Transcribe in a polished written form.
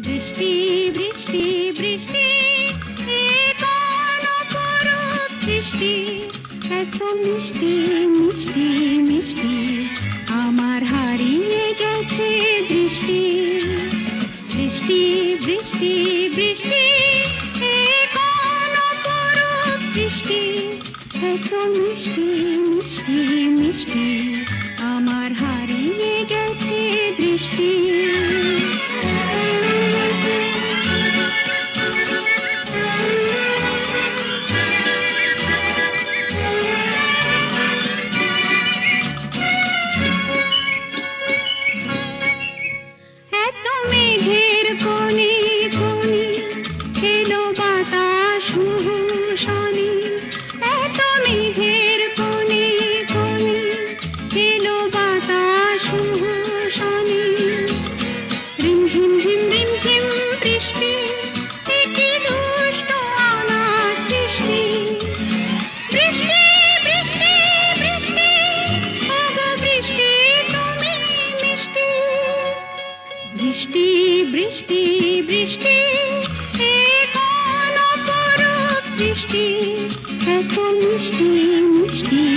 বৃষ্টি বৃষ্টি বৃষ্টি এ কোন অপরূপ সৃষ্টি, এত মিষ্টি মিষ্টি মিষ্টি আমার হারিয়ে গেছে দৃষ্টি। বৃষ্টি বৃষ্টি বৃষ্টি এ কোন অপরূপ সৃষ্টি, এত মিষ্টি মিষ্টি মিষ্টি আমার হারিয়ে গেছে দৃষ্টি। এত মেঘের কোণে কোণে এলো বাতাস শনি, এত মেঘের কোণে কোণে এলো বাতাস শনি। রিমঝিম ঝিম রিমঝিম বৃষ্টি, এ কি দুষ্ট অনাথ সৃষ্টি। বৃষ্টি বৃষ্টি বৃষ্টি ওগো বৃষ্টি তুমি মিষ্টি। বৃষ্টি বৃষ্টি বৃষ্টি এ কোন অপরূপ সৃষ্টি, এত মিষ্টি মিষ্টি